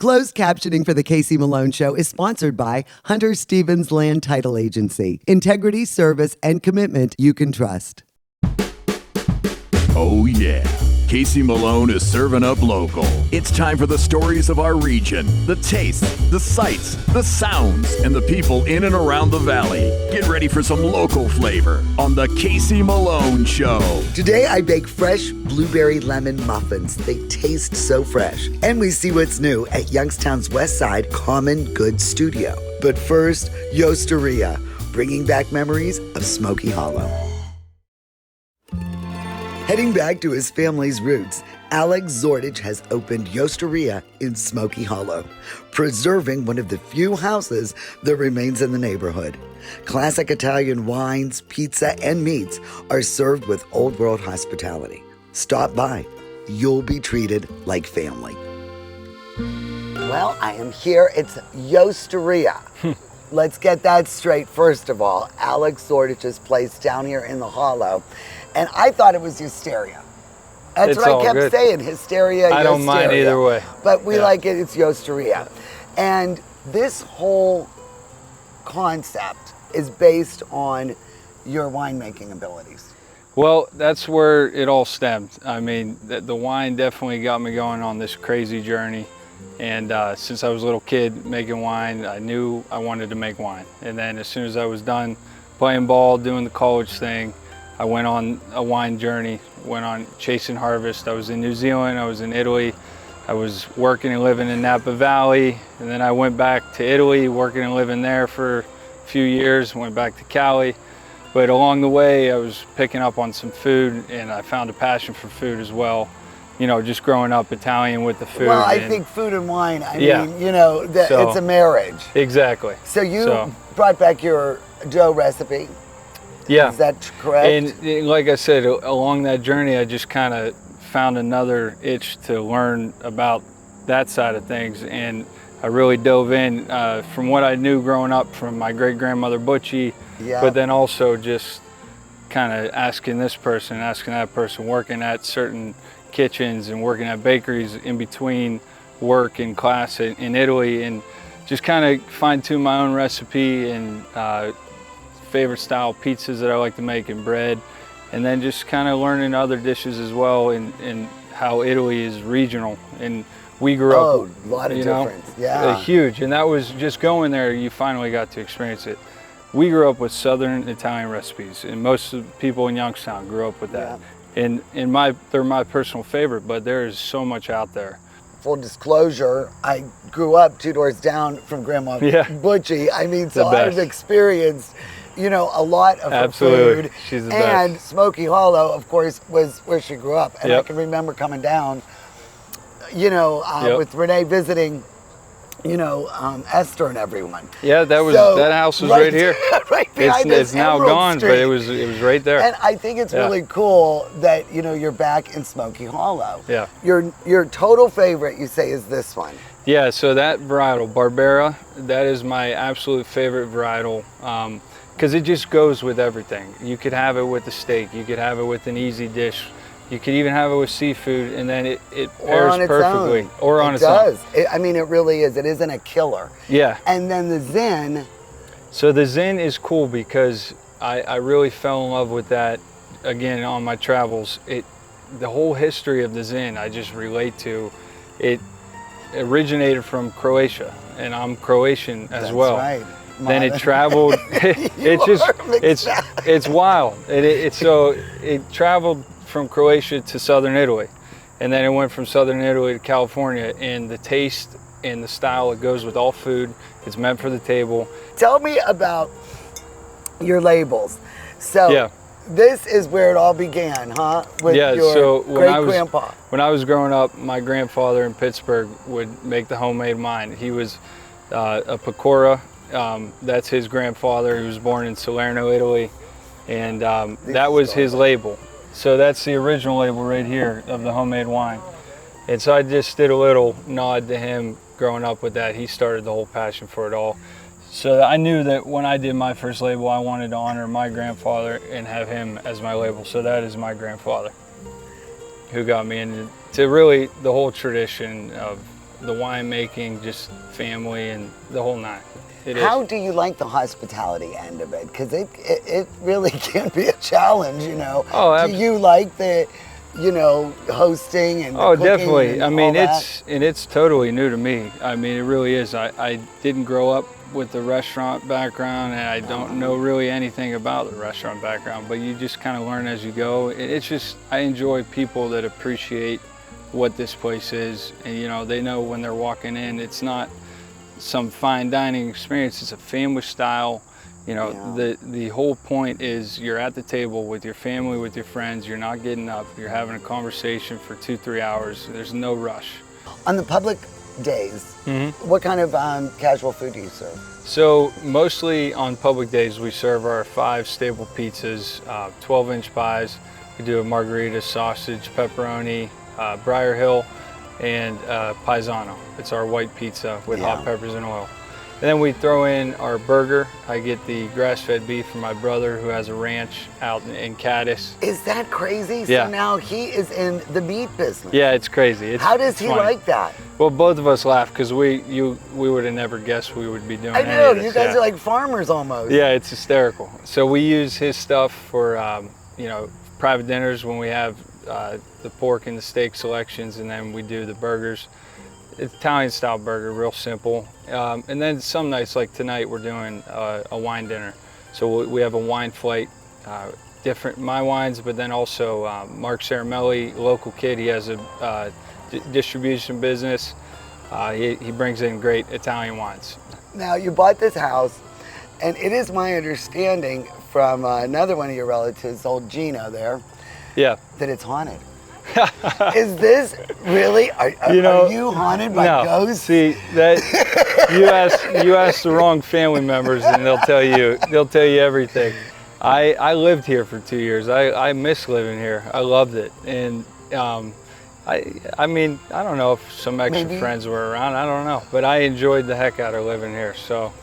Closed captioning for The Casey Malone Show is sponsored by Hunter Stevens Land Title Agency. Integrity, service, and commitment you can trust. Oh yeah, Casey Malone is serving up local. It's time for the stories of our region, the tastes, the sights, the sounds, and the people in and around the valley. Get ready for some local flavor on the Casey Malone Show. Today I bake fresh blueberry lemon muffins. They taste so fresh. And we see what's new at Youngstown's West Side Common Good Studio. But first, Yosteria, bringing back memories of Smoky Hollow. Heading back to his family's roots, Alex Zordich has opened Yosteria in Smoky Hollow, preserving one of the few houses that remains in the neighborhood. Classic Italian wines, pizza, and meats are served with old world hospitality. Stop by. You'll be treated like family. Well, I am here. It's Yosteria. Let's get that straight first of all. Alex Zordich's place down here in the Hollow. And I thought it was Hysteria. That's It's what I all kept good. saying, Hysteria, I don't mind either way. But we Yeah. like it, it's Yosteria. And this whole concept is based on your winemaking abilities. Well, that's where it all stemmed. I mean, the wine definitely got me going on this crazy journey. And since I was a little kid making wine, I knew I wanted to make wine. And then as soon as I was done playing ball, doing the college thing, I went on a wine journey, went on chasing harvest. I was in New Zealand, I was in Italy, I was working and living in Napa Valley, and then I went back to Italy, working and living there for a few years, went back to Cali. But along the way, I was picking up on some food, and I found a passion for food as well. You know, just growing up Italian with the food. Well, I think food and wine, I Yeah. mean, you know, it's a marriage. Exactly. So you brought back your dough recipe. Yeah. Is that correct? And like I said, along that journey, I just kind of found another itch to learn about that side of things. And I really dove in from what I knew growing up from my great-grandmother Butchie, but then also just kind of asking this person, asking that person, working at certain kitchens and working at bakeries in between work and class in Italy, and just kind of fine-tune my own recipe and favorite style pizzas that I like to make and bread, and then just kind of learning other dishes as well, and how Italy is regional. And we grew up, a lot of difference, huge. And that was just going there, you finally got to experience it. We grew up with Southern Italian recipes, and most of the people in Youngstown grew up with that. And they're my personal favorite, but there is so much out there. Full disclosure, I grew up 2 doors down from Grandma Butchie. I mean, so I've experienced, you know, a lot of her food. She's the and best. Smoky Hollow, of course, was where she grew up. And I can remember coming down, you know, with Renee visiting, you know, Esther and everyone. Yeah, that house was right here. Right behind us. It's now gone, but it was right there. And I think it's really cool that, you know, you're back in Smoky Hollow. Yeah. Your total favorite, you say, is this one. Yeah, so that varietal, Barbera, that is my absolute favorite varietal, because it just goes with everything. You could have it with a steak, you could have it with an easy dish, you could even have it with seafood, and then it pairs perfectly. Or on its own. It does. I mean, it really is. It isn't a killer. Yeah. And then the Zin. So the Zin is cool because I really fell in love with that, again, on my travels. The whole history of the Zin I just relate to. It originated from Croatia, and I'm Croatian as well. That's right. Then it traveled. It's wild. So it traveled from Croatia to southern Italy, and then it went from southern Italy to California. And the taste and the style, it goes with all food. It's meant for the table. Tell me about your labels. So this is where it all began, huh? With your great-grandpa. When I was growing up, my grandfather in Pittsburgh would make the homemade wine. He was a Pecora. That's his grandfather. He was born in Salerno, Italy, and that was his label. So that's the original label right here of the homemade wine. And so I just did a little nod to him growing up with that. He started the whole passion for it all. So I knew that when I did my first label, I wanted to honor my grandfather and have him as my label. So that is my grandfather who got me into really the whole tradition of the winemaking, just family and the whole nine. How do you like the hospitality end of it? Because it really can be a challenge, you know. Oh, do you like the, you know, hosting and the cooking definitely. and I mean, all that? it's totally new to me. I mean, it really is. I didn't grow up with the restaurant background, and I don't know really anything about the restaurant background, but you just kind of learn as you go. It's just, I enjoy people that appreciate what this place is, and you know, they know when they're walking in, it's not some fine dining experience, it's a family style. You know, the whole point is you're at the table with your family, with your friends, you're not getting up, you're having a conversation for 2-3 hours, there's no rush. On the public days, what kind of casual food do you serve? So mostly on public days we serve our 5 staple pizzas, 12-inch pies. We do a margarita, sausage, pepperoni, Briar Hill, and Paisano. It's our white pizza with hot peppers and oil. And then we throw in our burger. I get the grass-fed beef from my brother who has a ranch out in Cadiz. Is that crazy? Yeah. So now he is in the meat business. Yeah, it's crazy. How does he funny. like that? Well, both of us laugh because we would have never guessed we would be doing I any know, of this. you guys are like farmers almost. Yeah, it's hysterical. So we use his stuff for, you know, private dinners when we have the pork and the steak selections, and then we do the burgers. Italian style burger, real simple. And then some nights like tonight we're doing a wine dinner. So we have a wine flight, different my wines, but then also Mark Caramelli, local kid, he has a distribution business. He brings in great Italian wines. Now you bought this house, and it is my understanding from another one of your relatives, old Gino there, that it's haunted. Is this really? Are you haunted by ghosts? See that you ask the wrong family members, and they'll tell you everything. I lived here for 2 years. I miss living here. I loved it, and I mean, I don't know if some extra friends were around. I don't know, but I enjoyed the heck out of living here. So.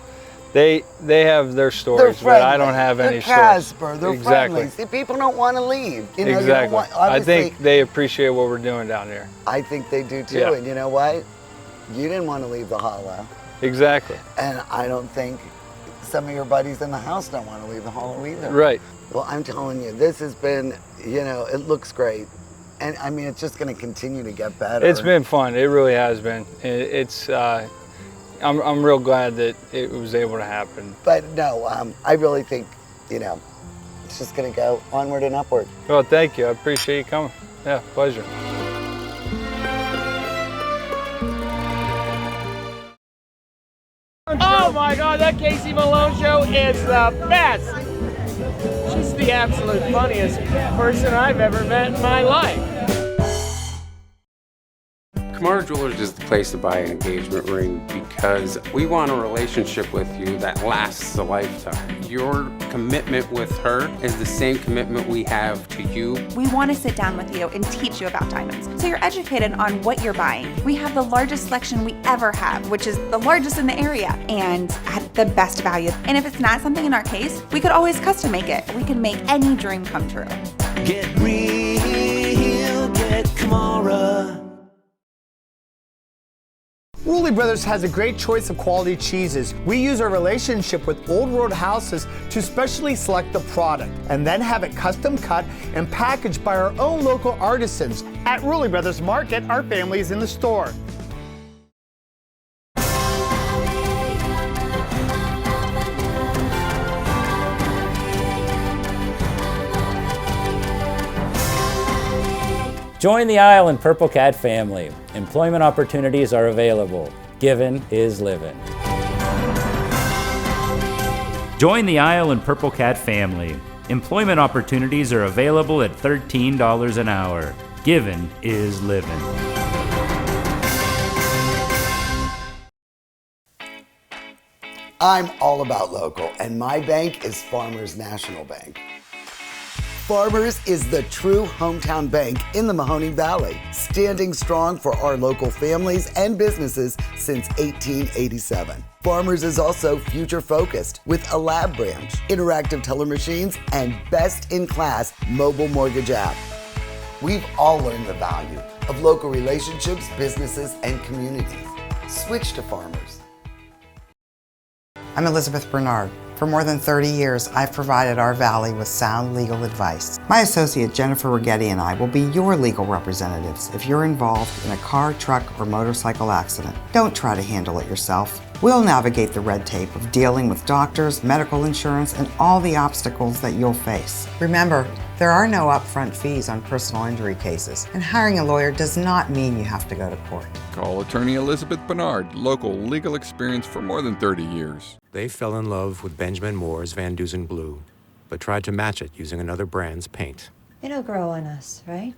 They have their stories, but I don't have any stories. They're friendly. See, people don't want to leave. You know, exactly. I think obviously, they appreciate what we're doing down here. I think they do too. Yeah. And you know what? You didn't want to leave the hollow. Exactly. And I don't think some of your buddies in the house don't want to leave the hollow either. Right. Well, I'm telling you, this has been, you know, it looks great. And I mean, it's just going to continue to get better. It's been fun. It really has been. It's. I'm real glad that it was able to happen. But no, I really think, you know, it's just going to go onward and upward. Well, thank you. I appreciate you coming. Yeah, pleasure. Oh my God, that Casey Malone show is the best. She's the absolute funniest person I've ever met in my life. Kamara Jewelers is the place to buy an engagement ring because we want a relationship with you that lasts a lifetime. Your commitment with her is the same commitment we have to you. We want to sit down with you and teach you about diamonds so you're educated on what you're buying. We have the largest selection we ever have, which is the largest in the area, and at the best value. And if it's not something in our case, we could always custom make it. We can make any dream come true. Get real, get Kamara. Rulli Brothers has a great choice of quality cheeses. We use our relationship with Old Road Houses to specially select the product and then have it custom cut and packaged by our own local artisans. At Rulli Brothers Market, our family is in the store. Join the Island Purple Cat family. Employment opportunities are available. Given is living. Join the Island Purple Cat family. Employment opportunities are available at $13 an hour. Given is living. I'm all about local, and my bank is Farmers National Bank. Farmers is the true hometown bank in the Mahoning Valley, standing strong for our local families and businesses since 1887. Farmers is also future-focused with a lab branch, interactive teller machines, and best-in-class mobile mortgage app. We've all learned the value of local relationships, businesses, and communities. Switch to Farmers. I'm Elizabeth Bernard. For more than 30 years, I've provided our Valley with sound legal advice. My associate Jennifer Rigetti and I will be your legal representatives if you're involved in a car, truck, or motorcycle accident. Don't try to handle it yourself. We'll navigate the red tape of dealing with doctors, medical insurance, and all the obstacles that you'll face. Remember, there are no upfront fees on personal injury cases, and hiring a lawyer does not mean you have to go to court. Call attorney Elizabeth Bernard, local legal experience for more than 30 years. They fell in love with Benjamin Moore's Van Dusen Blue, but tried to match it using another brand's paint. It'll grow on us, right?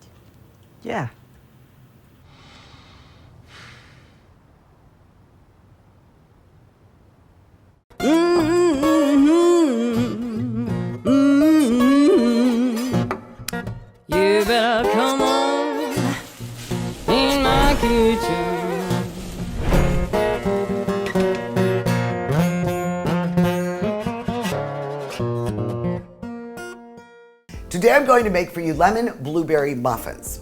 Yeah. You better come on in my kitchen. Today I'm going to make for you lemon blueberry muffins.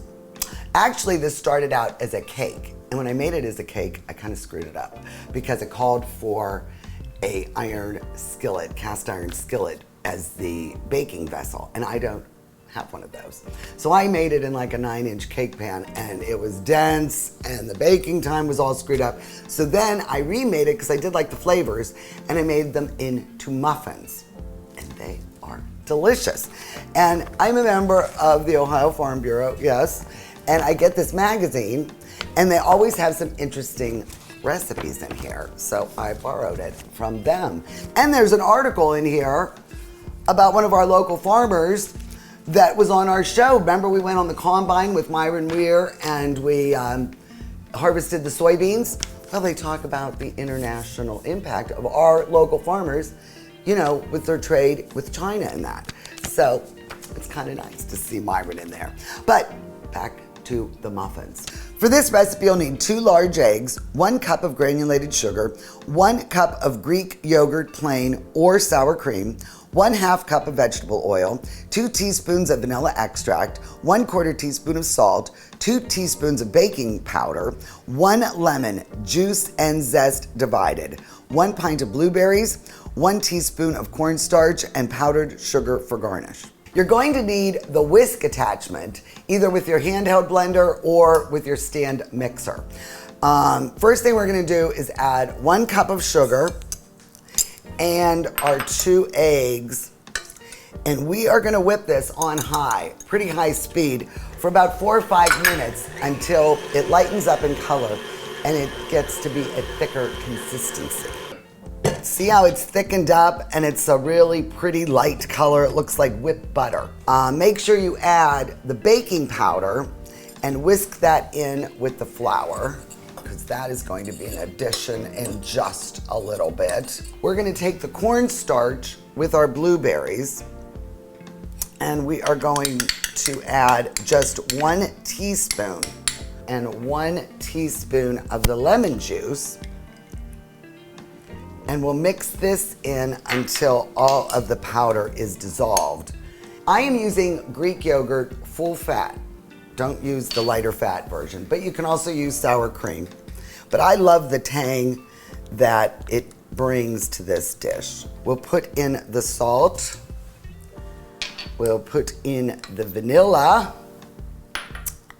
Actually, this started out as a cake, and when I made it as a cake, I kind of screwed it up because it called for a iron skillet, cast iron skillet, as the baking vessel, and I don't have one of those. So I made it in like a 9-inch cake pan, and it was dense, and the baking time was all screwed up. So then I remade it because I did like the flavors, and I made them into muffins, and they are delicious. And I'm a member of the Ohio Farm Bureau, yes, and I get this magazine, and they always have some interesting recipes in here, so I borrowed it from them. And there's an article in here about one of our local farmers that was on our show. Remember, we went on the combine with Myron Weir and we harvested the soybeans? Well, they talk about the international impact of our local farmers, you know, with their trade with China and that. So it's kind of nice to see Myron in there. But back to the muffins. For this recipe, you'll need 2 large eggs, 1 cup of granulated sugar, 1 cup of Greek yogurt plain or sour cream, 1/2 cup of vegetable oil, 2 teaspoons of vanilla extract, 1/4 teaspoon of salt, 2 teaspoons of baking powder, 1 lemon, juice and zest divided, 1 pint of blueberries, 1 teaspoon of cornstarch, and powdered sugar for garnish. You're going to need the whisk attachment, either with your handheld blender or with your stand mixer. First thing we're gonna do is add 1 cup of sugar and our 2 eggs. And we are gonna whip this on high, pretty high speed, for about 4 or 5 minutes until it lightens up in color and it gets to be a thicker consistency. See how it's thickened up and it's a really pretty light color. It looks like whipped butter. Make sure you add the baking powder and whisk that in with the flour, because that is going to be an addition in just a little bit. We're gonna take the cornstarch with our blueberries, and we are going to add just 1 teaspoon and 1 teaspoon of the lemon juice. And we'll mix this in until all of the powder is dissolved. I am using Greek yogurt full fat. Don't use the lighter fat version, but you can also use sour cream. But I love the tang that it brings to this dish. We'll put in the salt. We'll put in the vanilla.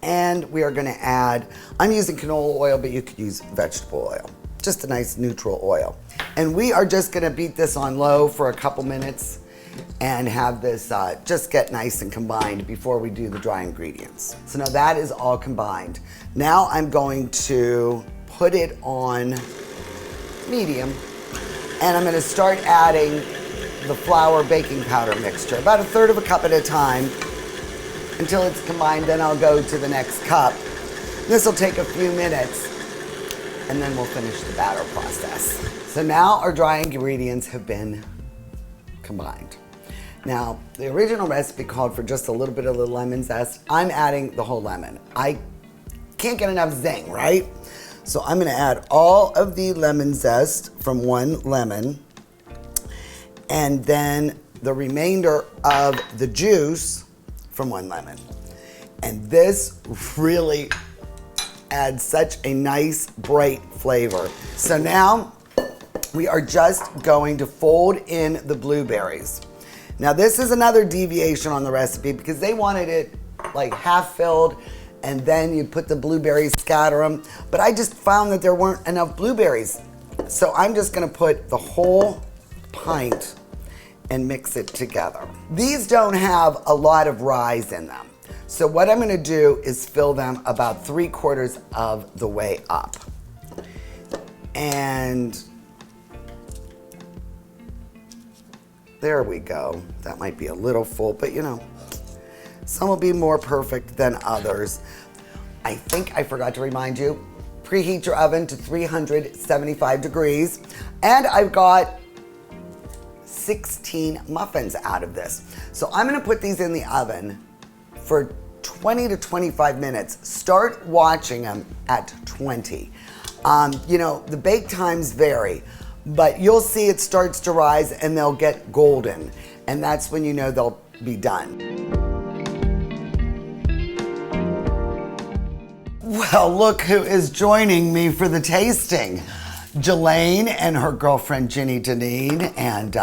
And we are gonna add, I'm using canola oil, but you could use vegetable oil. Just a nice neutral oil. And we are just gonna beat this on low for a couple minutes and have this just get nice and combined before we do the dry ingredients. So now that is all combined. Now I'm going to put it on medium, and I'm gonna start adding the flour baking powder mixture, about 1/3 cup at a time until it's combined. Then I'll go to the next cup. This will take a few minutes, and then we'll finish the batter process. So now our dry ingredients have been combined. Now, the original recipe called for just a little bit of the lemon zest. I'm adding the whole lemon. I can't get enough zing, right? So I'm gonna add all of the lemon zest from 1 lemon, and then the remainder of the juice from 1 lemon. And this really adds such a nice, bright flavor. So now we are just going to fold in the blueberries. Now this is another deviation on the recipe because they wanted it like half filled and then you put the blueberries, scatter them. But I just found that there weren't enough blueberries. So I'm just gonna put the whole pint and mix it together. These don't have a lot of rise in them. So what I'm gonna do is fill them about 3/4 of the way up. And there we go. That might be a little full, but you know, some will be more perfect than others. I think I forgot to remind you, preheat your oven to 375 degrees. And I've got 16 muffins out of this. So I'm gonna put these in the oven for 20 to 25 minutes. Start watching them at 20. You know, the bake times vary, but you'll see it starts to rise and they'll get golden. And that's when you know they'll be done. Well, look who is joining me for the tasting. Jelaine and her girlfriend, Ginny Deneen. And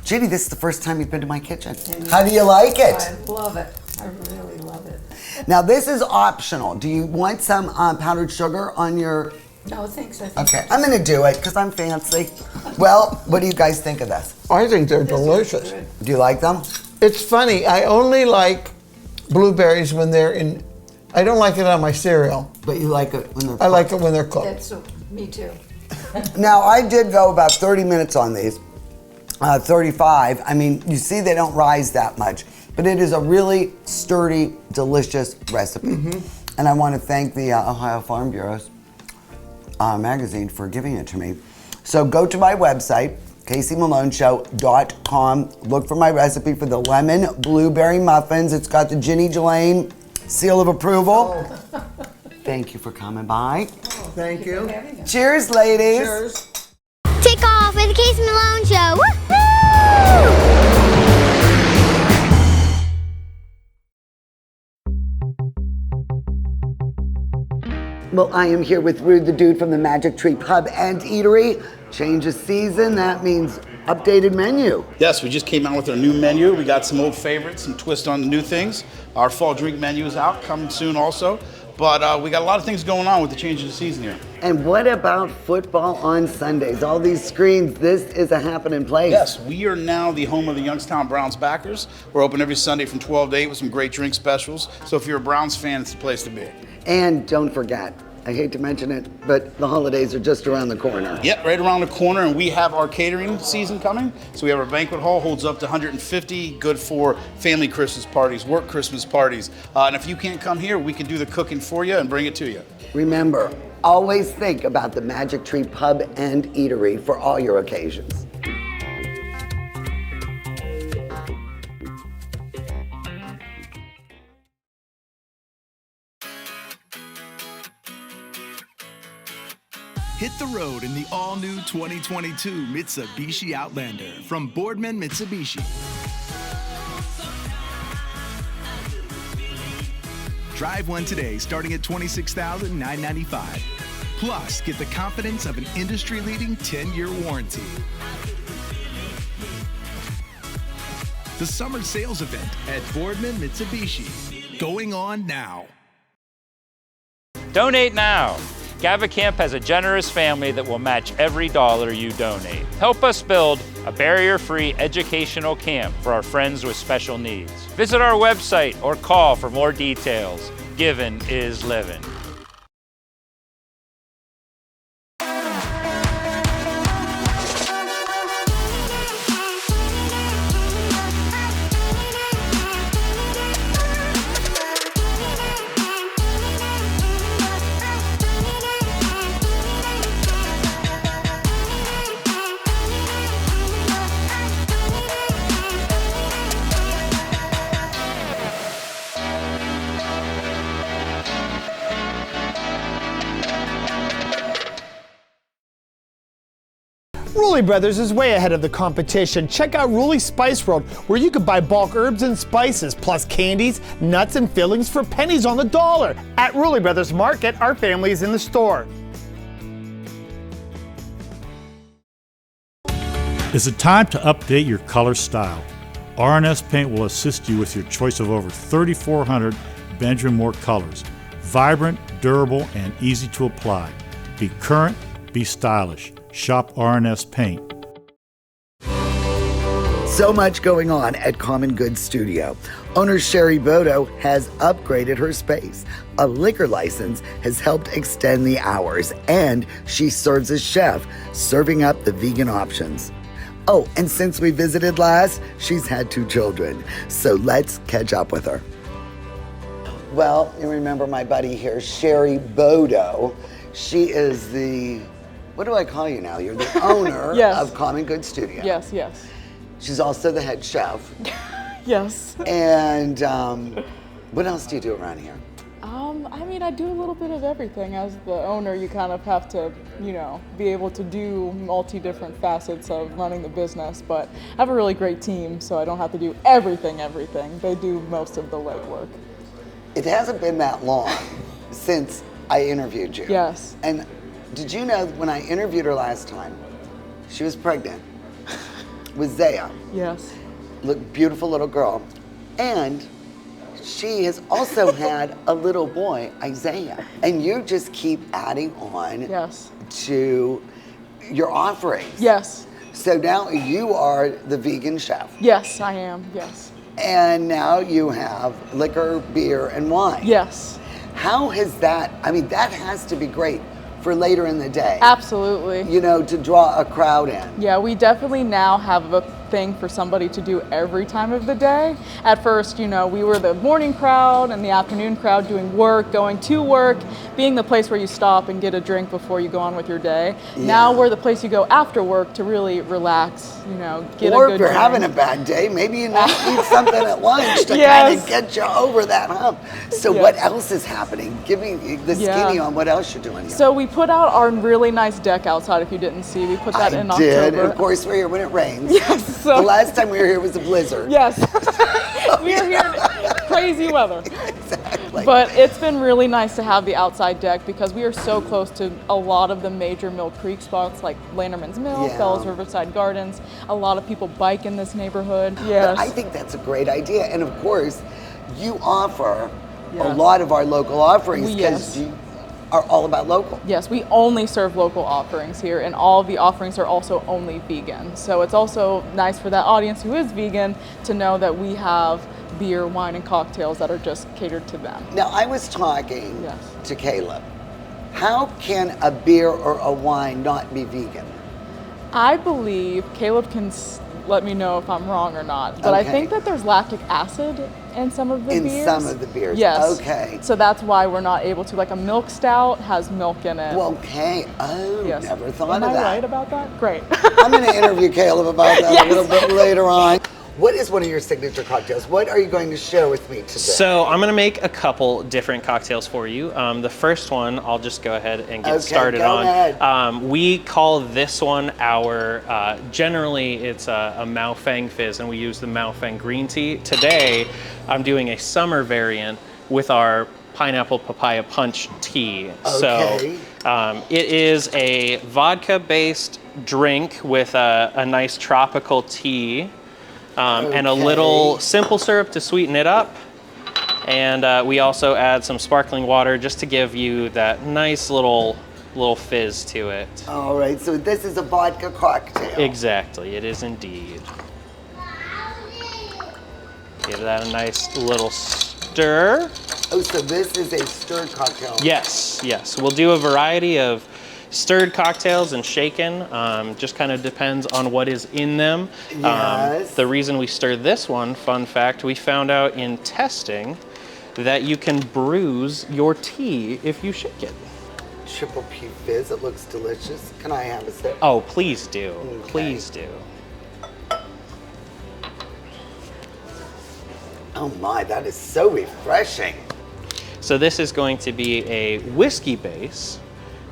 Ginny, this is the first time you've been to my kitchen. How do you like it? I love it. I really love it. Now this is optional. Do you want some powdered sugar on your... No, thanks. Okay, I'm gonna do it because I'm fancy. Well, what do you guys think of this? I think they're delicious. Do you like them? It's funny, I only like blueberries when they're in, I don't like it on my cereal. But you like it when they're cooked? I like it when they're cooked. That's me too. Now I did go about 30 minutes on these, 35. I mean, you see they don't rise that much, but it is a really sturdy, delicious recipe. And I want to thank the Ohio Farm Bureau's magazine for giving it to me. So go to my website, CaseyMaloneShow.com. Look for my recipe for the lemon blueberry muffins. It's got the Ginny Jelaine seal of approval. Thank you for coming by. Thank you. Cheers, ladies. Cheers. Take off with the Casey Malone Show. Woo-hoo! Well, I am here with Rude the Dude from the Magic Tree Pub and Eatery. Change of season, that means updated menu. Yes, we just came out with our new menu. We got some old favorites, some twist on the new things. Our fall drink menu is out, coming soon also. But we got a lot of things going on with the change of the season here. And what about football on Sundays? All these screens, this is a happening place. Yes, we are now the home of the Youngstown Browns backers. We're open every Sunday from 12 to 8 with some great drink specials. So if you're a Browns fan, it's the place to be. And don't forget, I hate to mention it, but the holidays are just around the corner. Yep, right around the corner, and we have our catering season coming. So we have our banquet hall, holds up to 150, good for family Christmas parties, work Christmas parties. And if you can't come here, we can do the cooking for you and bring it to you. Remember, always think about the Magic Tree Pub and Eatery for all your occasions. Hit the road in the all-new 2022 Mitsubishi Outlander from Boardman Mitsubishi. Drive one today starting at $26,995. Plus, get the confidence of an industry-leading 10-year warranty. The summer sales event at Boardman Mitsubishi. Going on now. Donate now. GavaCamp has a generous family that will match every dollar you donate. Help us build a barrier-free educational camp for our friends with special needs. Visit our website or call for more details. Giving is living. Rulli Brothers is way ahead of the competition. Check out Rulli Spice World, where you can buy bulk herbs and spices, plus candies, nuts, and fillings for pennies on the dollar. At Rulli Brothers Market, our family is in the store. Is it time to update your color style? R&S Paint will assist you with your choice of over 3,400 Benjamin Moore colors. Vibrant, durable, and easy to apply. Be current, be stylish. Shop R&S Paint. So much going on at Common Goods Studio. Owner Sherry Bodo has upgraded her space. A liquor license has helped extend the hours, and she serves as chef, serving up the vegan options. Oh, and since we visited last, she's had 2 children. So let's catch up with her. Well, you remember my buddy here, Sherry Bodo. She is the, what do I call you now? You're the owner Yes. of Common Good Studio. Yes, yes. She's also the head chef. Yes. And what else do you do around here? I mean, I do a little bit of everything. As the owner, you kind of have to, you know, be able to do different facets of running the business, but I have a really great team, so I don't have to do everything. They do most of the legwork. It hasn't been that long since I interviewed you. Yes. And did you know when I interviewed her last time, she was pregnant with Zaya. Yes. Look, beautiful little girl. And she has also had a little boy, Isaiah. And you just keep adding on to your offerings. Yes. So now you are the vegan chef. Yes, I am, yes. And now you have liquor, beer, and wine. Yes. How has that, I mean, that has to be great for later in the day. Absolutely. You know, to draw a crowd in. Yeah, we definitely now have a thing for somebody to do every time of the day. At first, you know, we were the morning crowd and the afternoon crowd doing work, going to work, being the place where you stop and get a drink before you go on with your day. Yeah. Now we're the place you go after work to really relax, you know, get or a good if you're drink. having a bad day, maybe you need something at lunch to Yes. kind of get you over that hump. So Yes. what else is happening? Give me the skinny on what else you're doing here. So we put out our really nice deck outside, if you didn't see. We put that in I did. October. And of course, we're here when it rains. Yes. So the last time we were here was a blizzard. Yes. We are here in crazy weather. Exactly. But it's been really nice to have the outside deck because we are so close to a lot of the major Mill Creek spots like Landerman's Mill, Fells Riverside Gardens. A lot of people bike in this neighborhood. Yes. But I think that's a great idea. And of course, you offer a lot of our local offerings because you are all about local. Yes, we only serve local offerings here, and all of the offerings are also only vegan. So it's also nice for that audience who is vegan to know that we have beer, wine, and cocktails that are just catered to them. Now, I was talking to Caleb. How can a beer or a wine not be vegan? I believe Caleb can let me know if I'm wrong or not, but I think that there's lactic acid in some of the beers. In some of the beers, yes. Okay. So that's why we're not able to, like a milk stout has milk in it. Well, okay. Oh, never thought Am of I that. right about that? Great. I'm going to interview Caleb about that a little bit later on. What is one of your signature cocktails? What are you going to share with me today? So I'm going to make a couple different cocktails for you. The first one, I'll just go ahead and get started go on. ahead. We call this one our, generally it's a Mao Fang Fizz, and we use the Mao Fang green tea. Today, I'm doing a summer variant with our pineapple papaya punch tea. Okay. So it is a vodka-based drink with a nice tropical tea. And a little simple syrup to sweeten it up. And we also add some sparkling water just to give you that nice little fizz to it. All right, so this is a vodka cocktail. Exactly, it is indeed. Give that a nice little stir. Oh, so this is a stirred cocktail. Yes, yes. We'll do a variety of stirred cocktails and shaken, just kind of depends on what is in them. Yes. The reason we stirred this one, fun fact, we found out in testing that you can bruise your tea if you shake it. Triple P Fizz, it looks delicious. Can I have a sip? Oh, please do, please do. Oh my, that is so refreshing. So this is going to be a whiskey base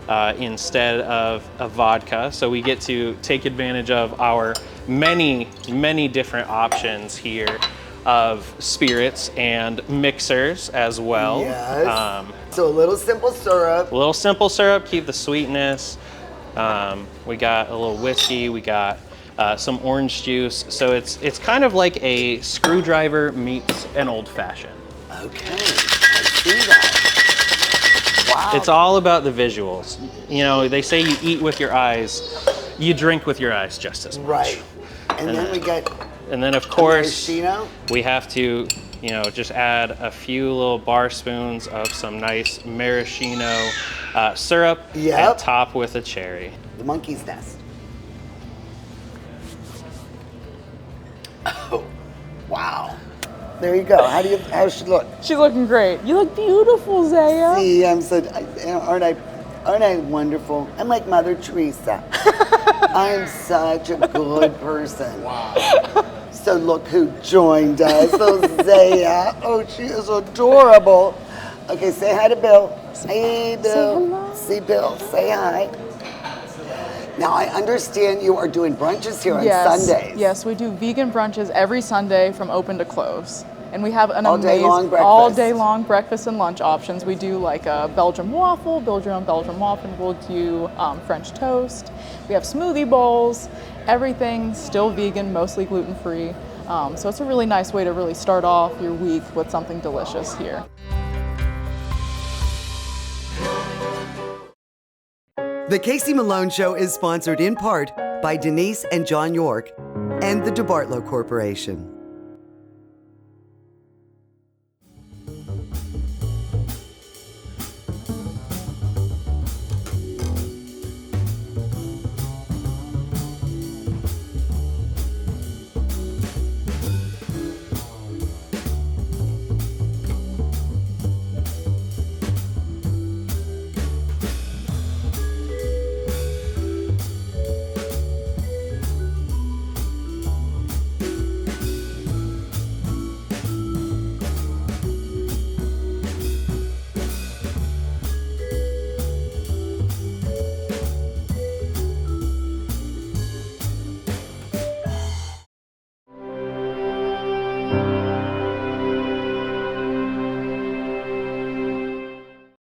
instead of a vodka. So we get to take advantage of our many, many different options here of spirits and mixers as well. Yes. So a little simple syrup. A little simple syrup, keep the sweetness. We got a little whiskey, we got some orange juice. So it's kind of like a screwdriver meets an old fashioned. Okay, I see that. Wow. It's all about the visuals. You know, they say you eat with your eyes, you drink with your eyes just as much. Right. And then we get. And then of course, maraschino. we have to, you know, just add a few little bar spoons of some nice maraschino syrup and top with a cherry. The monkey's nest. Oh, wow. There you go. How's she look? She's looking great. You look beautiful, Zaya. See, aren't I wonderful? I'm like Mother Teresa. I am such a good person. Wow. So look who joined us. So Zaya. Oh, she is adorable. Okay, say hi to Bill. Hey, Bill. Say hello. See Bill. Say hi. Now, I understand you are doing brunches here on Sundays. Yes, we do vegan brunches every Sunday from open to close. And we have an all day long breakfast and lunch options. We do like a Belgian waffle, build your own Belgian waffle. We'll do French toast. We have smoothie bowls, everything still vegan, mostly gluten-free. So it's a really nice way to really start off your week with something delicious here. The Casey Malone Show is sponsored in part by Denise and John York and the DeBartolo Corporation.